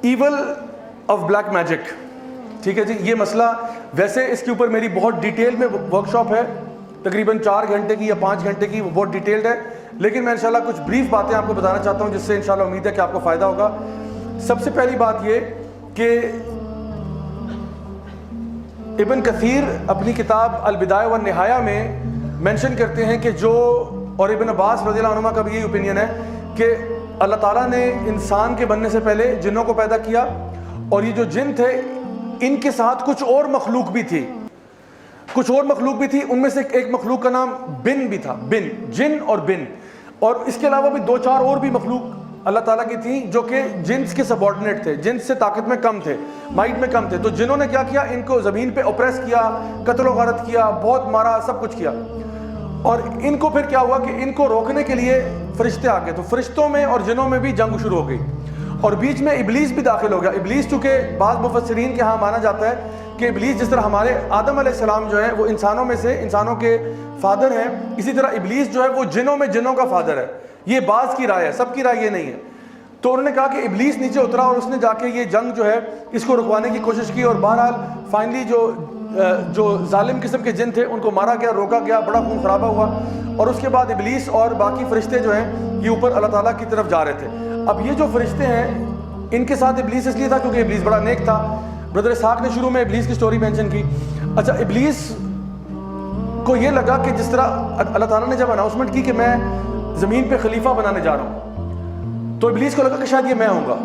Evil of black magic. ٹھیک ہے جی, یہ مسئلہ ویسے اس کے اوپر میری بہت ڈیٹیل میں ورک شاپ ہے, تقریباً 4 گھنٹے کی یا 5 گھنٹے کی, وہ بہت ڈیٹیلڈ ہے, لیکن میں انشاءاللہ کچھ بریف باتیں آپ کو بتانا چاہتا ہوں جس سے انشاءاللہ امید ہے کہ آپ کو فائدہ ہوگا. سب سے پہلی بات یہ کہ ابن کثیر اپنی کتاب البدایہ والنہایہ میں مینشن کرتے ہیں کہ جو, اور ابن عباس رضی اللہ عنہما کا بھی یہی اوپینین ہے کہ اللہ تعالیٰ نے انسان کے بننے سے پہلے جنوں کو پیدا کیا, اور یہ جو جن تھے ان کے ساتھ کچھ اور مخلوق بھی تھی, ان میں سے ایک مخلوق کا نام بن بھی تھا, بن, جن اور بن, اور اس کے علاوہ بھی 2-4 اور بھی مخلوق اللہ تعالیٰ کی تھیں جو کہ جنس کے سبارڈینیٹ تھے, جنس سے طاقت میں کم تھے, مائٹ میں کم تھے. تو جنہوں نے کیا کیا, ان کو زمین پہ اوپریس کیا, قتل و غارت کیا, بہت مارا, سب کچھ کیا. اور ان کو پھر کیا ہوا کہ ان کو روکنے کے لیے فرشتے آ گئے, تو فرشتوں میں اور جنوں میں بھی جنگ شروع ہو گئی, اور بیچ میں ابلیس بھی داخل ہو گیا. ابلیس چونکہ بعض مفسرین کے ہاں مانا جاتا ہے کہ ابلیس جس طرح ہمارے آدم علیہ السلام جو ہے وہ انسانوں میں سے, انسانوں کے فادر ہیں, اسی طرح ابلیس جو ہے وہ جنوں میں جنوں کا فادر ہے. یہ بعض کی رائے ہے, سب کی رائے یہ نہیں ہے. تو انہوں نے کہا کہ ابلیس نیچے اترا اور اس نے جا کے یہ جنگ جو ہے اس کو رکوانے کی کوشش کی, اور بہرحال فائنلی جو ظالم قسم کے جن تھے ان کو مارا گیا, روکا گیا, بڑا خون خرابہ ہوا, اور اس کے بعد ابلیس اور باقی فرشتے جو ہیں یہ اوپر اللہ تعالیٰ کی طرف جا رہے تھے. اب یہ جو فرشتے ہیں ان کے ساتھ ابلیس اس لیے تھا کیونکہ ابلیس بڑا نیک تھا. برادر اسحاق نے شروع میں ابلیس کی سٹوری مینشن کی. اچھا, ابلیس کو یہ لگا کہ جس طرح اللہ تعالیٰ نے جب اناؤنسمنٹ کی کہ میں زمین پہ خلیفہ بنانے جا رہا ہوں, تو ابلیس کو لگا کہ شاید یہ میں ہوں گا,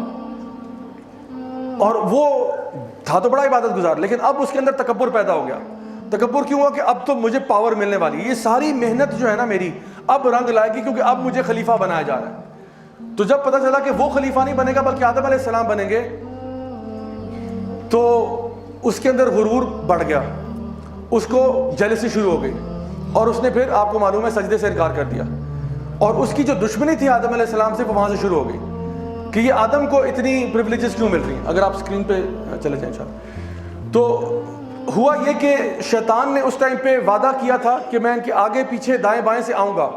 اور وہ تھا تو بڑا عبادت گزار, لیکن اب اس کے اندر تکبر پیدا ہو گیا. تکبر کیوں ہوا کہ اب تو مجھے پاور ملنے والی ہے, یہ ساری محنت جو ہے نا میری اب رنگ لائے گی کیونکہ اب مجھے خلیفہ بنایا جا رہا ہے. تو جب پتہ چلا کہ وہ خلیفہ نہیں بنے گا بلکہ آدم علیہ السلام بنیں گے, تو اس کے اندر غرور بڑھ گیا, اس کو جیلسی شروع ہو گئی, اور اس نے پھر آپ کو معلوم ہے سجدے سے انکار کر دیا. اور اس کی جو دشمنی تھی آدم علیہ السلام سے وہ وہاں سے شروع ہو گئی کہ یہ آدم کو اتنی پریولیجز کیوں مل رہی ہیں. اگر آپ اسکرین پہ چلے جائیں انشاءاللہ. تو ہوا یہ کہ شیطان نے اس ٹائم پہ وعدہ کیا تھا کہ میں ان کے آگے پیچھے دائیں بائیں سے آؤں گا,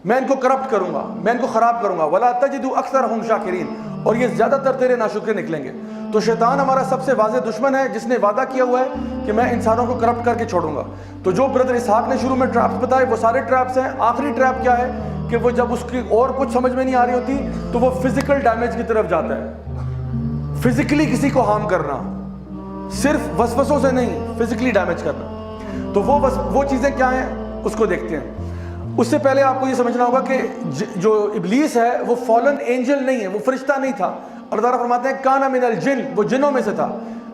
میں ان کو کرپٹ کروں گا, میں ان کو خراب کروں گا. وَلَا تَجِدُ أَكْثَرَهُمْ شَاكِرِينَ, اور یہ زیادہ تر تیرے ناشکر نکلیں گے. تو شیطان ہمارا سب سے واضح دشمن ہے جس نے وعدہ کیا ہوا ہے کہ میں انسانوں کو کرپٹ کر کے چھوڑوں گا. تو جو برادر اسحاق نے شروع میں ٹریپس بتائے وہ سارے ٹریپس ہیں. آخری ٹریپ کیا ہے کہ وہ جب اس کی اور کچھ سمجھ میں نہیں آ رہی ہوتی تو وہ فزیکل ڈیمیج کی طرف جاتا ہے. فزیکلی کسی کو ہارم کرنا, صرف وسوسوں سے نہیں, فزیکلی ڈیمیج کرنا. تو وہ چیزیں کیا ہیں اس کو دیکھتے ہیں. اس سے پہلے آپ کو یہ سمجھنا ہوگا کہ جو ابلیس ہے وہ فالن اینجل نہیں ہے, وہ فرشتہ نہیں تھا. اللہ تعالیٰ فرماتے ہیں کانا من الجن, وہ جنوں میں سے تھا.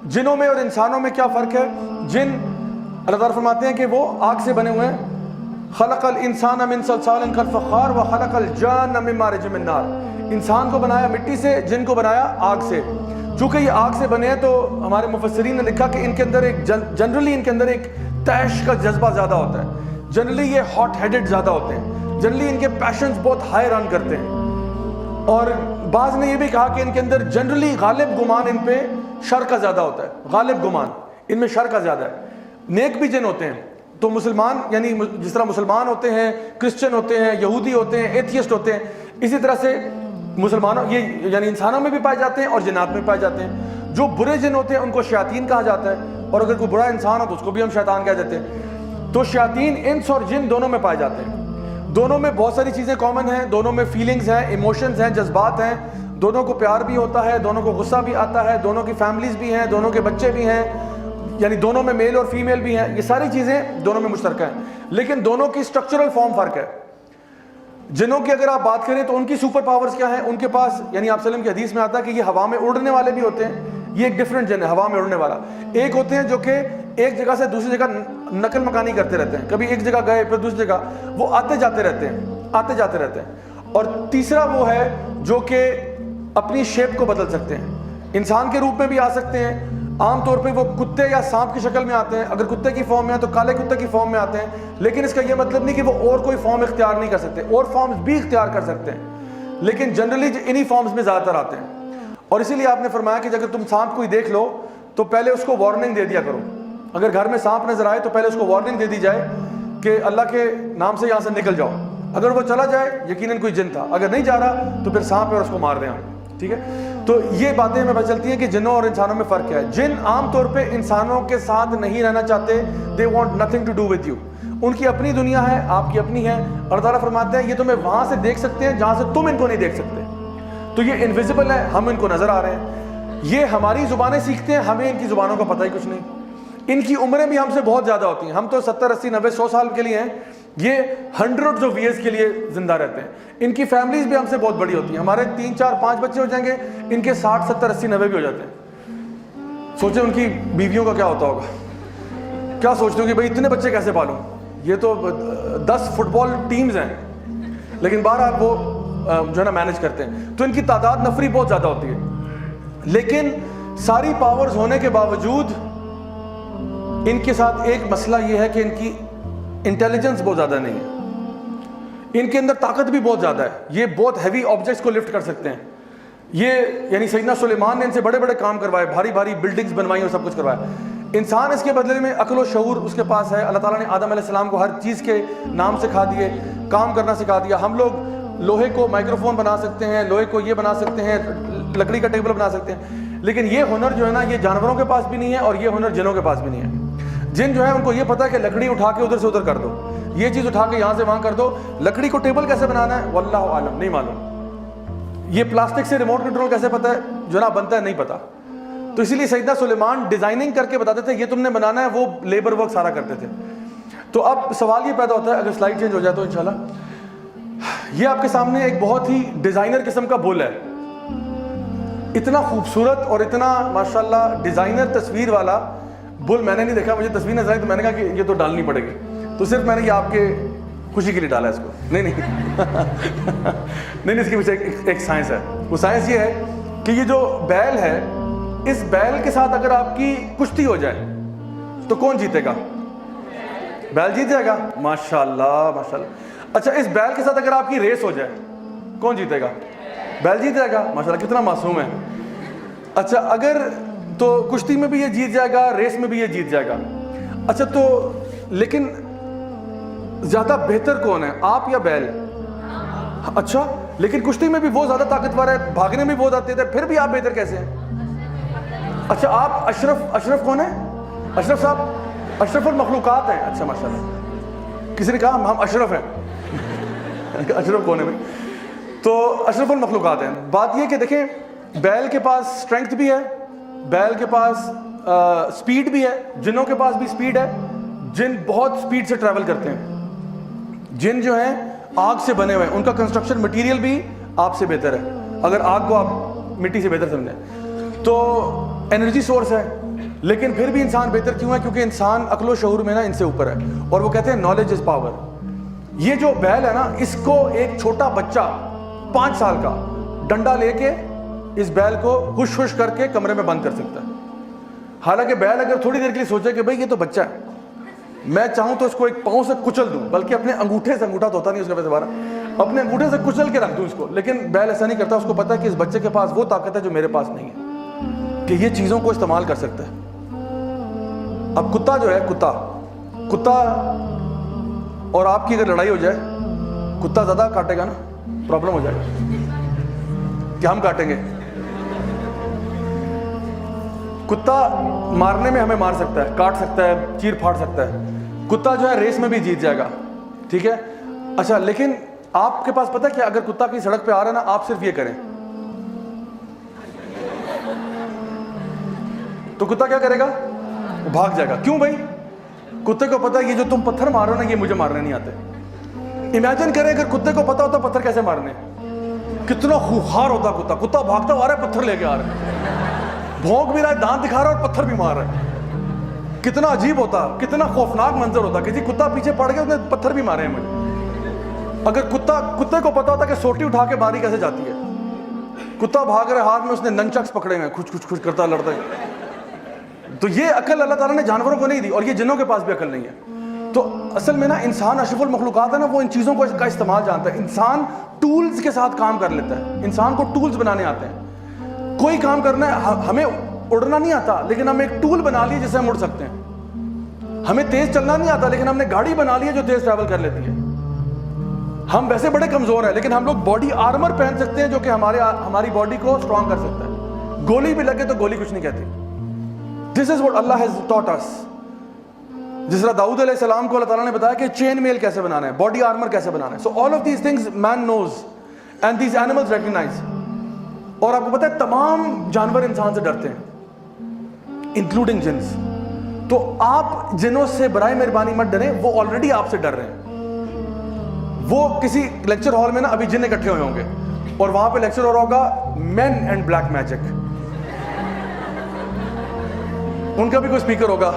جنوں میں اور انسانوں میں کیا فرق ہے؟ جن اللہ تعالیٰ فرماتے ہیں کہ وہ آگ سے بنے ہوئے ہیں. خلق الانسان من صلصال کالفخار وخلق الجان من مارج من نار. انسان کو بنایا مٹی سے, جن کو بنایا آگ سے. چونکہ یہ آگ سے بنے ہیں تو ہمارے مفسرین نے لکھا کہ ان کے اندر ایک جنرلی ان کے اندر ایک طیش کا جذبہ زیادہ ہوتا ہے. جنرلی یہ ہاٹ ہیڈڈ زیادہ ہوتے ہیں, جنرلی ان کے پیشنز بہت ہائی رن کرتے ہیں. اور بعض نے یہ بھی کہا کہ ان کے اندر جنرلی غالب گمان ان پہ شر کا زیادہ ہوتا ہے. غالب گمان ان میں شر کا زیادہ ہے. نیک بھی جن ہوتے ہیں. تو مسلمان یعنی جس طرح مسلمان ہوتے ہیں, کرسچن ہوتے ہیں, یہودی ہوتے ہیں, ایتھیسٹ ہوتے ہیں, اسی طرح سے مسلمانوں یہ یعنی انسانوں میں بھی پائے جاتے ہیں اور جنات میں پائے جاتے ہیں. جو برے جن ہوتے ہیں ان کو شیاطین کہا جاتا ہے, اور اگر کوئی برا انسان ہو تو اس کو بھی ہم شیطان کہہ دیتے ہیں. تو شیاطین انس اور جن دونوں میں پائے جاتے ہیں. دونوں میں بہت ساری چیزیں کامن ہیں. دونوں میں فیلنگز ہیں, ایموشنز ہیں, جذبات ہیں. دونوں کو پیار بھی ہوتا ہے, دونوں کو غصہ بھی آتا ہے, دونوں کی فیملیز بھی ہیں, دونوں کے بچے بھی ہیں, یعنی دونوں میں میل اور فیمیل بھی ہیں. یہ ساری چیزیں دونوں میں مشترکہ ہیں, لیکن دونوں کی اسٹرکچرل فارم فرق ہے. جنوں کی اگر آپ بات کریں تو ان کی سپر پاورز کیا ہیں؟ ان کے پاس یعنی آپ وسلم کی حدیث میں آتا ہے کہ یہ ہوا میں اڑنے والے بھی ہوتے ہیں. یہ ایک ڈفرینٹ جن ہے ہوا میں اڑنے والا. ایک ہوتے ہیں جو کہ ایک جگہ سے دوسری جگہ نقل مکانی کرتے رہتے ہیں, کبھی ایک جگہ گئے پھر دوسری جگہ, وہ آتے جاتے رہتے ہیں. اور تیسرا وہ ہے جو کہ اپنی شیپ کو بدل سکتے ہیں, انسان کے روپ میں بھی آ سکتے ہیں. عام طور پہ وہ کتے یا سانپ کی شکل میں آتے ہیں. اگر کتے کی فارم میں ہیں تو کالے کتے کی فارم میں آتے ہیں, لیکن اس کا یہ مطلب نہیں کہ وہ اور کوئی فارم اختیار نہیں کر سکتے. اور فارمز بھی اختیار کر سکتے ہیں, لیکن جنرلی انہی فارمز میں زیادہ تر آتے ہیں. اور اسی لیے آپ نے فرمایا کہ اگر تم سانپ کو ہی دیکھ لو تو پہلے اس کو وارننگ دے دیا کرو. اگر گھر میں سانپ نظر آئے تو پہلے اس کو وارننگ دے دی جائے کہ اللہ کے نام سے یہاں سے نکل جاؤ. اگر وہ چلا جائے یقیناً کوئی جن تھا, اگر نہیں جا رہا تو پھر سانپ ہے اور اس کو مار دیں. ٹھیک ہے. تو یہ باتیں ہمیں پتہ چلتی ہیں کہ جنوں اور انسانوں میں فرق کیا ہے. جن عام طور پہ انسانوں کے ساتھ نہیں رہنا چاہتے, they want nothing to do with you. ان کی اپنی دنیا ہے, آپ کی اپنی ہے. اللہ تعالیٰ فرماتے ہیں یہ تمہیں وہاں سے دیکھ سکتے ہیں جہاں سے تم ان کو نہیں دیکھ سکتے. تو یہ انویزیبل ہے, ہم ان کو نظر آ رہے ہیں. یہ ہماری زبانیں سیکھتے ہیں, ہمیں ان کی زبانوں کا پتہ ہی کچھ نہیں. ان کی عمریں بھی ہم سے بہت زیادہ ہوتی ہیں. ہم تو 70 80 90 100 سال کے لیے ہیں, یہ ہنڈریڈز آف ایئرس کے لیے زندہ رہتے ہیں. ان کی فیملیز بھی ہم سے بہت بڑی ہوتی ہیں. ہمارے 3 4 5 بچے ہو جائیں گے, ان کے 60 70 80 90 بھی ہو جاتے ہیں. سوچیں ان کی بیویوں کا کیا ہوتا ہوگا. کیا سوچتے ہو کہ بھائی اتنے بچے کیسے پالوں. یہ تو 10 فٹ بال ٹیمز ہیں, لیکن بہرحال وہ جو ہے نا مینج کرتے ہیں. تو ان کی تعداد نفری بہت زیادہ ہوتی ہے. لیکن ساری پاورز ہونے کے باوجود ان کے ساتھ ایک مسئلہ یہ ہے کہ ان کی انٹیلیجنس بہت زیادہ نہیں ہے. ان کے اندر طاقت بھی بہت زیادہ ہے. یہ بہت ہیوی آبجیکٹس کو لفٹ کر سکتے ہیں. یہ یعنی سیدنا سلیمان نے ان سے بڑے بڑے کام کروائے, بھاری بھاری بلڈنگز بنوائی اور سب کچھ کروایا. انسان اس کے بدلے میں عقل و شعور اس کے پاس ہے. اللہ تعالیٰ نے آدم علیہ السلام کو ہر چیز کے نام سکھا دیے, کام کرنا سکھا دیا. ہم لوگ لوہے کو مائکرو فون بنا سکتے ہیں, لوہے کو یہ بنا سکتے ہیں, لکڑی کا ٹیبل بنا سکتے ہیں. لیکن یہ ہنر جو ہے نا یہ جانوروں کے پاس بھی نہیں ہے, اور یہ ہنر جنوں کے پاس بھی نہیں ہے. جن جو ہے ان کو یہ پتا ہے کہ لکڑی اٹھا کے ادھر سے ادھر کر دو, یہ چیز اٹھا کے یہاں سے وہاں کر دو. لکڑی کو ٹیبل کیسے بنانا ہے واللہ عالم, نہیں معلوم. یہ پلاسٹک سے ریموٹ کنٹرول کیسے پتا ہے جو نا بنتا ہے, نہیں پتا. تو اسی لیے سیدنا سلیمان ڈیزائننگ کر کے بتاتے تھے یہ تم نے بنانا ہے, وہ لیبر ورک سارا کرتے تھے. تو اب سوال یہ پیدا ہوتا ہے, اگر سلائڈ چینج ہو جائے تو انشاءاللہ. یہ آپ کے سامنے ایک بہت ہی ڈیزائنر قسم کا بل ہے, اتنا خوبصورت اور اتنا ماشاءاللہ ڈیزائنر تصویر والا بل میں نے نہیں دیکھا. مجھے تصویر نظر آئی تو میں نے کہا کہ یہ تو ڈالنی پڑے گی. تو صرف میں نے یہ آپ کے خوشی کے لیے ڈالا ہے اس کو. نہیں اس کے پیچھے ایک سائنس ہے. وہ سائنس یہ ہے کہ یہ جو بیل ہے, اس بیل کے ساتھ اگر آپ کی کشتی ہو جائے تو کون جیتے گا؟ بیل جیت جائے گا. ماشاءاللہ ماشاءاللہ. اچھا اس بیل کے ساتھ اگر آپ کی ریس ہو جائے کون جیتے گا؟ بیل جیت جائے گا. ماشاءاللہ کتنا معصوم ہے. اچھا اگر تو کشتی میں بھی یہ جیت جائے گا, ریس میں بھی یہ جیت جائے گا. اچھا تو لیکن زیادہ بہتر کون ہے, آپ یا بیل؟ اچھا لیکن کشتی میں بھی وہ زیادہ طاقتور ہے, بھاگنے میں بہت آتے تھے, پھر بھی آپ بہتر کیسے ہیں؟ اچھا آپ اشرف کون ہے؟ اشرف صاحب اشرف المخلوقات ہیں. اچھا ماشاءاللہ, کسی نے کہا ہم اشرف ہیں. اشرف کون ہے بھائی؟ تو اشرف المخلوقات ہیں. بات یہ کہ دیکھیں بیل کے پاس اسٹرینگتھ بھی ہے, بیل کے پاس سپیڈ بھی ہے, جنوں کے پاس بھی سپیڈ ہے. جن بہت سپیڈ سے ٹریول کرتے ہیں. جن جو ہیں آگ سے بنے ہوئے ہیں, ان کا کنسٹرکشن مٹیریل بھی آپ سے بہتر ہے, اگر آگ کو آپ مٹی سے بہتر سمجھیں تو. انرجی سورس ہے, لیکن پھر بھی انسان بہتر کیوں ہے؟ کیونکہ انسان عقل و شعور میں نا ان سے اوپر ہے, اور وہ کہتے ہیں نالج از پاور. یہ جو بیل ہے نا, اس کو ایک چھوٹا بچہ 5 سال کا ڈنڈا لے کے اس بیل کو خوش خوش کر کے کمرے میں بند کر سکتا ہے. حالانکہ بیل اگر تھوڑی دیر کے لیے سوچے کہ بھائی یہ تو بچہ ہے, میں چاہوں تو اس کو ایک پاؤں سے کچل دوں, بلکہ اپنے انگوٹھے سے, انگوٹھا تو ہوتا نہیں اس کا ویسے بارہ, اپنے انگوٹھے سے کچل کے رکھ دوں اس کو. لیکن بیل ایسا نہیں کرتا, اس کو پتا ہے کہ اس بچے کے پاس وہ طاقت ہے جو میرے پاس نہیں ہے, کہ یہ چیزوں کو استعمال کر سکتا ہے. اب کتا جو ہے, کتا اور آپ کی اگر لڑائی ہو جائے, کتا زیادہ کاٹے گا نا, پرابلم ہو جائے گا کہ ہم کاٹیں گے. کتا مارنے میں ہمیں مار سکتا ہے, کاٹ سکتا ہے, چیر پھاڑ سکتا ہے. کتا جو ہے ریس میں بھی جیت جائے گا, ٹھیک ہے. اچھا لیکن آپ کے پاس پتہ ہے کہ اگر کتا کی سڑک پہ آ رہا ہے نا, آپ صرف یہ کریں تو کتا کیا کرے گا؟ وہ بھاگ جائے گا. کیوں بھائی؟ کتے کو پتا ہے یہ جو تم پتھر مارو نا, یہ مجھے مارنے نہیں آتے. امیجن کریں اگر کتے کو پتا ہوتا پتھر کیسے مارنے, کتنا خوفار ہوتا کتا. کتا بھاگتا ہوا رہا ہے, پتھر لے کے آ رہا ہے, بھونک بھی رہا ہے, دانت دکھا رہا ہے اور پتھر بھی مار رہا ہے. کتنا عجیب ہوتا, کتنا خوفناک منظر ہوتا کہ جی کتا پیچھے پڑ گیا, اس نے پتھر بھی مارے ہیں مجھے. اگر کتے کو پتا ہوتا کہ سوٹی اٹھا کے ماری کیسے جاتی ہے, کتا بھاگ رہے, ہاتھ میں اس نے ننچکس پکڑے ہوئے, کچھ کرتا لڑتا ہے. تو یہ عقل اللہ تعالیٰ نے جانوروں کو نہیں دی, اور یہ جنوں کے پاس بھی عقل نہیں ہے. تو اصل میں نا انسان اشرف المخلوقات ہے نا, وہ ان چیزوں کو کا استعمال جانتا ہے. انسان ٹولز کے ساتھ کام کر لیتا ہے, انسان کو ٹولز بنانے آتے ہیں. کوئی کام کرنا ہے, ہمیں اڑنا نہیں آتا لیکن ہم ایک ٹول بنا لیے جس سے ہم اڑ سکتے ہیں. ہمیں تیز چلنا نہیں آتا لیکن ہم نے گاڑی بنا لی ہے جو تیز ٹریول کر لیتی ہے. ہم ویسے بڑے کمزور ہیں لیکن ہم لوگ باڈی آرمر پہن سکتے ہیں جو کہ ہماری باڈی کو اسٹرانگ کر سکتا ہے. گولی بھی لگے تو گولی کچھ نہیں کہتی. This is what Allah has taught us. جس طرح داؤد علیہ السلام کو اللہ تعالیٰ نے بتایا کہ چین میل کیسے بنانا ہے, باڈی آرمر کیسے بنانا ہے. So all of these things man knows and these animals recognise. اور آپ کو پتہ ہے تمام جانور انسان سے ڈرتے ہیں انکلوڈنگ جنس. تو آپ جنوں سے برائے مہربانی مت ڈریں, وہ آلریڈی آپ سے ڈر رہے ہیں. وہ کسی لیکچر ہال میں نا ابھی جن اکٹھے ہوئے ہوں گے اور وہاں پہ لیکچر ہو رہا ہوگا مین اینڈ بلیک میجک. ان کا بھی کوئی اسپیکر ہوگا,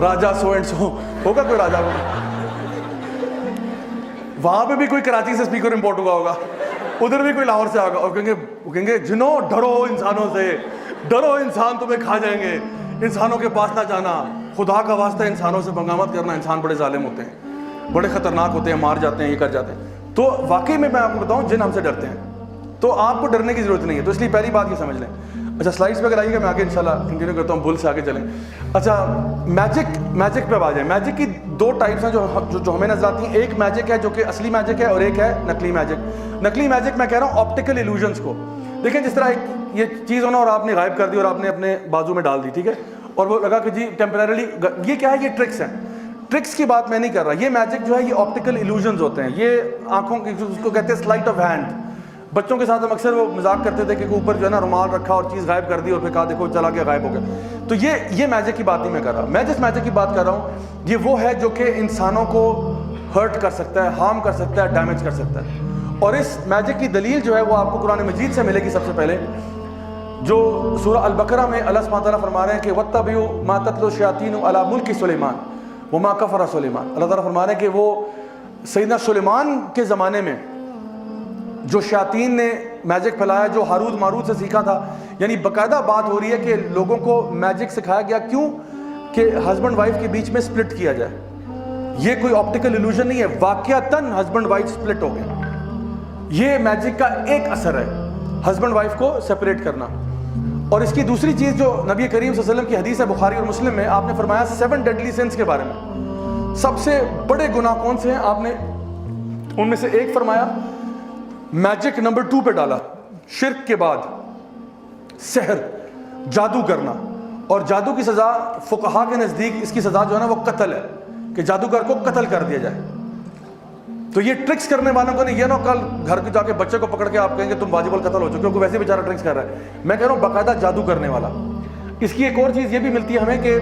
راجا سو اینڈ سو ہوگا, کوئی راجا ہوگا. وہاں پہ بھی کوئی کراچی سے اسپیکر امپورٹ ہوا ہوگا, ادھر بھی کوئی لاہور سے آگا, اور کہیں گے جنوں ڈرو انسانوں سے, ڈرو انسان تمہیں کھا جائیں گے, انسانوں کے پاس نہ جانا, خدا کا واسطہ انسانوں سے پنگا مت کرنا, انسان بڑے ظالم ہوتے ہیں, بڑے خطرناک ہوتے ہیں, مار جاتے ہیں, یہ کر جاتے ہیں. تو واقعی میں آپ کو بتاؤں جن ہم سے ڈرتے ہیں, تو آپ کو ڈرنے کی ضرورت نہیں ہے. تو اس لیے پہلی بات یہ سمجھ لیں. اچھا سلائڈس پہ اگر آئیے گا, میں آگے انشاءاللہ کنٹینیو کرتا ہوں, بل سے آگے چلیں. اچھا میجک پہ آ جائیں. میجک کی دو ٹائپس ہیں جو ہمیں نظر آتی ہیں. ایک میجک ہے جو کہ اصلی میجک ہے, اور ایک ہے نقلی میجک. نقلی میجک میں کہہ رہا ہوں آپٹیکل ایلوژنس کو. دیکھیں جس طرح ایک یہ چیز ہونا اور آپ نے غائب کر دی اور آپ نے اپنے بازو میں ڈال دی, ٹھیک ہے, اور وہ لگا کہ جی ٹیمپریرلی, یہ کیا ہے, یہ ٹرکس ہیں. ٹرکس کی بات میں نہیں کر رہا. یہ میجک جو ہے یہ آپٹیکل ایلوژنز ہوتے ہیں. یہ آنکھوں کی, اس کو کہتے ہیں سلائٹ آف ہینڈ. بچوں کے ساتھ ہم اکثر وہ مذاق کرتے تھے کہ اوپر جو ہے نا رومال رکھا اور چیز غائب کر دی اور پھر کہا دیکھو چلا کے غائب ہو گیا. تو یہ میجک کی بات نہیں میں کر رہا. میں جس میجک کی بات کر رہا ہوں یہ وہ ہے جو کہ انسانوں کو ہرٹ کر سکتا ہے, ہارم کر سکتا ہے, ڈیمیج کر سکتا ہے. اور اس میجک کی دلیل جو ہے وہ آپ کو قرآن مجید سے ملے گی. سب سے پہلے جو سورہ البقرہ میں اللہ سبحانہ تعالیٰ فرما رہے ہیں کہ وَاتَّبِعُوا مَا تَتْلُو الشَّيَاطِينُ عَلَىٰ مُلْكِ سُلَيْمَانَ وَمَا كَفَرَ سُلَيْمَانُ. اللہ تعالیٰ فرما رہے ہیں کہ وہ سیدنا سلیمان کے زمانے میں جو شیاطین نے میجک پھیلایا, جو ہاروت ماروت سے سیکھا تھا, یعنی باقاعدہ بات ہو رہی ہے کہ لوگوں کو میجک سکھایا گیا. کیوں کہ ہسبینڈ وائف کے بیچ میں سپلٹ کیا جائے. یہ کوئی آپٹیکل ایلوژن نہیں ہے, واقعتاً ہسبینڈ وائف سپلٹ ہو گئے. یہ میجک کا ایک اثر ہے, ہسبینڈ وائف کو سپریٹ کرنا. اور اس کی دوسری چیز جو نبی کریم صلی اللہ علیہ وسلم کی حدیث ہے بخاری اور مسلم میں, آپ نے فرمایا 7 ڈیڈلی سنس کے بارے میں. سب سے بڑے گناہ کون سے ہیں, آپ نے ان میں سے ایک فرمایا میجک. نمبر 2 پہ ڈالا شرک کے بعد سحر, جادو کرنا. اور جادو کی سزا فقہا کے نزدیک اس کی سزا جو ہے نا وہ قتل ہے, کہ جادوگر کو قتل کر دیا جائے. تو یہ ٹرکس کرنے والوں کو نہیں, یہ نا کل گھر کے جا کے بچے کو پکڑ کے آپ کہیں گے تم واجب القتل ہو چکے, کیونکہ ویسے بیچارہ ٹرکس کر رہا ہے. میں کہہ رہا ہوں باقاعدہ جادو کرنے والا. اس کی ایک اور چیز یہ بھی ملتی ہے ہمیں کہ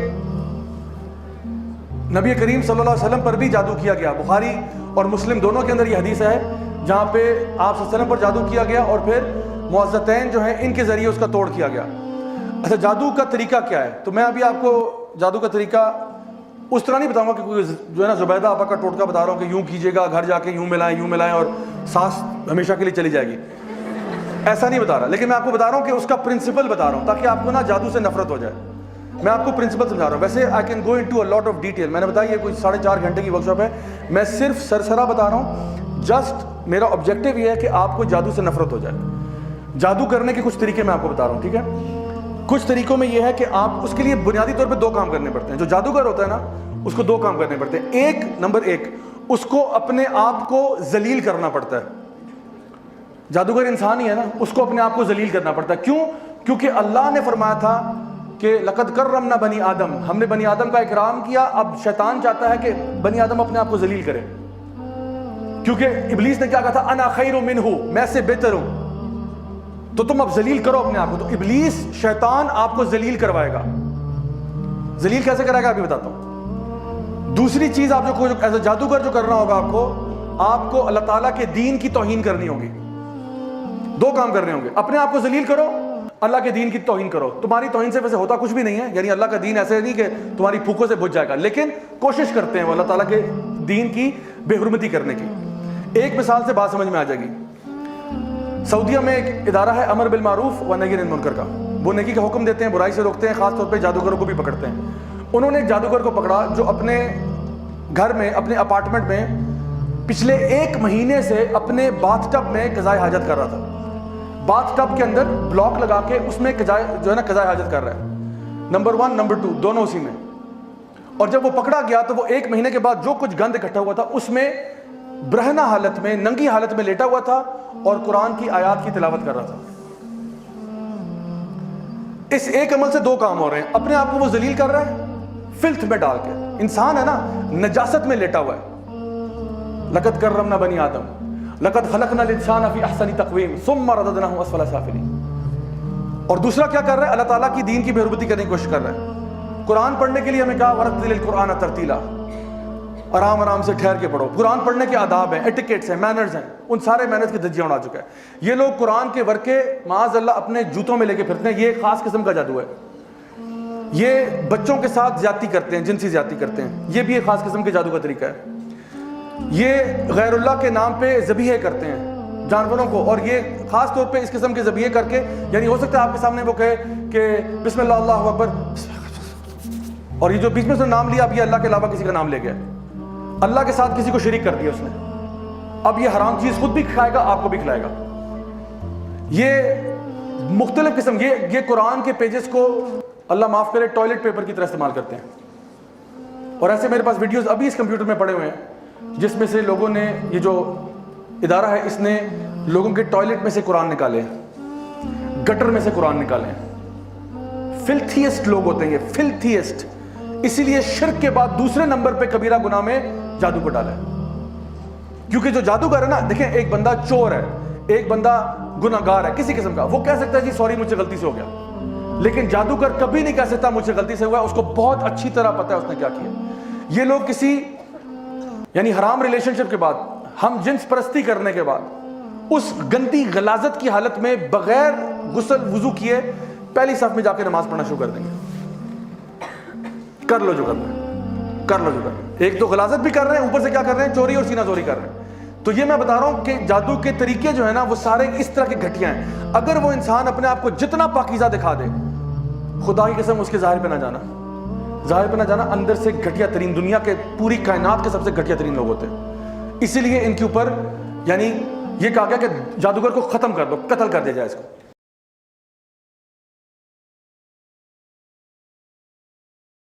نبی کریم صلی اللہ علیہ وسلم پر بھی جادو کیا گیا. بخاری اور مسلم دونوں کے اندر یہ حدیث ہے جہاں پہ آپ صلی اللہ علیہ وسلم پر جادو کیا گیا اور پھر معزتین جو ہیں ان کے ذریعے اس کا توڑ کیا گیا. اچھا جادو کا طریقہ کیا ہے, تو میں ابھی آپ کو جادو کا طریقہ اس طرح نہیں بتاؤں گا کہ کوئی جو ہے نا زبیدہ آپا کا ٹوٹکا بتا رہا ہوں کہ یوں کیجیے گا, گھر جا کے یوں ملائیں اور سانس ہمیشہ کے لیے چلی جائے گی, ایسا نہیں بتا رہا. لیکن میں آپ کو بتا رہا ہوں کہ اس کا پرنسپل بتا رہا ہوں تاکہ آپ کو نا جادو سے نفرت ہو جائے. میں آپ کو پرنسپل سمجھا رہا ہوں. ویسے I can go into a lot of detail. میں نے بتایا یہ کوئی 4.5 گھنٹے کی ورک شاپ ہے, میں صرف سرسرا بتا رہا ہوں. جسٹ میرا آبجیکٹیو یہ ہے کہ آپ کو جادو سے نفرت ہو جائے. جادو کرنے کے کچھ طریقے میں آپ کو بتا رہا ہوں, ٹھیک ہے. کچھ طریقوں میں یہ ہے کہ آپ اس کے لیے بنیادی طور پہ 2 کام کرنے پڑتے ہیں. جو جادوگر ہوتا ہے نا اس کو 2 کام کرنے پڑتے ہیں. نمبر 1 اس کو اپنے آپ کو ذلیل کرنا پڑتا ہے. جادوگر انسان ہی ہے نا, اس کو اپنے آپ کو ذلیل کرنا پڑتا ہے. کیوں؟ کیونکہ اللہ نے فرمایا تھا کہ لقد کرمنا بنی آدم, ہم نے بنی آدم کا اکرام کیا. اب شیطان چاہتا ہے کہ بنی آدم اپنے آپ کو ذلیل کرے, کیونکہ ابلیس نے کیا کہا تھا, انا خیر منہ, میں سے بہتر ہوں. تو تم اب ذلیل کرو اپنے آپ کو. تو ابلیس شیطان آپ کو ذلیل کروائے گا. ذلیل کیسے کرائے گا ابھی بتاتا ہوں. دوسری چیز آپ جو ایز اے جادوگر جو کرنا ہوگا آپ کو اللہ تعالیٰ کے دین کی توہین کرنی ہوگی. 2 کام کرنے ہوں گے. اپنے آپ کو ذلیل کرو, اللہ کے دین کی توہین کرو. تمہاری توہین سے ویسے ہوتا کچھ بھی نہیں ہے, یعنی اللہ کا دین ایسے نہیں کہ تمہاری پھوکوں سے بجھ جائے گا, لیکن کوشش کرتے ہیں وہ اللہ تعالیٰ کے دین کی بے حرمتی کرنے کی. ایک مثال سے بات سمجھ میں آ جائے گی. سعودیہ میں ایک ادارہ ہے امر بالمعروف و نہی عن المنکر کا. وہ نیکی کا حکم دیتے ہیں, برائی سے روکتے ہیں, خاص طور پہ جادوگروں کو بھی پکڑتے ہیں. انہوں نے ایک جادوگر کو پکڑا جو اپنے گھر میں, اپنے اپارٹمنٹ میں پچھلے 1 مہینے سے اپنے باتھ ٹب میں قضائے حاجت کر رہا تھا. باتھ ٹب کے اندر بلاک لگا کے اس میں جو ہے نا قضائے حاجت کر رہا ہے. نمبر 1 نمبر 2 دونوں اسی میں. اور جب وہ پکڑا گیا تو وہ 1 مہینے کے بعد جو کچھ گند اکٹھا ہوا تھا اس میں برہنہ حالت میں, ننگی حالت میں لیٹا ہوا تھا اور قرآن کی آیات کی تلاوت کر رہا تھا. اس ایک عمل سے دو کام ہو رہے ہیں. اپنے آپ کو وہ ذلیل کر رہا ہے فلتھ میں ڈال کے. انسان ہے نا نجاست میں لیٹا ہوا ہے. لقد کرمنا بنی آدم لقد خلقنا الانسان فی احسن تقویم ثم رددناہ اسفل سافلین. اور دوسرا کیا کر رہا ہے؟ اللہ تعالیٰ کی دین کی بے حرمتی کرنے کی کوشش کر رہا ہے. قرآن پڑھنے کے لیے ہمیں کہا ورتل القرآن ترتیلا، آرام آرام سے ٹھہر کے پڑھو. قرآن پڑھنے کے آداب ہیں، ایٹیکیٹس ہیں، مینرز ہیں. ان سارے مینرز کی دھجیاں اڑا چکا ہے. یہ لوگ قرآن کے ورقے معاذ اللہ اپنے جوتوں میں لے کے پھرتے ہیں. یہ ایک خاص قسم کا جادو ہے. یہ بچوں کے ساتھ زیادتی کرتے ہیں، جنسی زیادتی کرتے ہیں. یہ بھی ایک خاص قسم کے جادو کا طریقہ ہے. یہ غیر اللہ کے نام پہ ذبیحے کرتے ہیں جانوروں کو، اور یہ خاص طور پہ اس قسم کے ذبیحے کر کے، یعنی ہو سکتا ہے آپ کے سامنے وہ کہے کہ بسم اللہ اللہ اکبر، اور یہ جو بیچ میں اس نے نام لیا اب یہ اللہ کے علاوہ کسی کا نام لے گیا، اللہ کے ساتھ کسی کو شریک کر دیا اس نے. اب یہ حرام چیز خود بھی کھائے گا، آپ کو بھی کھلائے گا. یہ مختلف قسم، یہ قرآن کے پیجز کو اللہ معاف کرے ٹوائلٹ پیپر کی طرح استعمال کرتے ہیں. اور ایسے میرے پاس ویڈیوز ابھی اس کمپیوٹر میں پڑے ہوئے ہیں جس میں سے لوگوں نے، یہ جو ادارہ ہے اس نے لوگوں کے ٹوائلٹ میں سے قرآن نکالے ہیں، گٹر میں سے قرآن نکالے ہیں. فلتھیسٹ لوگ ہوتے ہیں یہ، فلتھیسٹ. اسی لیے شرک کے بعد دوسرے نمبر پہ کبیرہ گناہ میں جادو کو ڈالا ہے. کیونکہ جو جادوگر ہے نا، دیکھیں ایک بندہ چور ہے، ایک بندہ گناہگار ہے کسی قسم کا، وہ کہہ سکتا ہے جی سوری مجھ سے غلطی سے ہو گیا. لیکن جادوگر کبھی نہیں کہہ سکتا مجھ سے غلطی سے ہوا ہے. اس کو بہت اچھی طرح پتہ ہے اس نے کیا کیا. یہ لوگ کسی یعنی حرام ریلیشن شپ کے بعد، ہم جنس پرستی کرنے کے بعد، اس گندی غلاظت کی حالت میں بغیر غسل وضو کیے پہلی صف میں جا کے نماز پڑھنا شروع کر دیں گے. کر لو جو کرنا ہے، کر لو جو کرنا ہے. ایک تو غلاظت بھی کر رہے ہیں، اوپر سے کیا کر رہے ہیں؟ چوری اور سینہ زوری کر رہے ہیں. تو یہ میں بتا رہا ہوں کہ جادو کے طریقے جو ہیں نا وہ سارے اس طرح کے گھٹیا ہیں. اگر وہ انسان اپنے آپ کو جتنا پاکیزہ دکھا دے، خدا کی قسم اس کے ظاہر پہ نہ جانا، ظاہر پہ نہ جانا، اندر سے گھٹیا ترین، دنیا کے پوری کائنات کے سب سے گھٹیا ترین لوگ ہوتے ہیں. اسی لیے ان کے اوپر یعنی یہ کہا گیا کہ جادوگر کو ختم کر دو، قتل کر دیا جائے اس کو.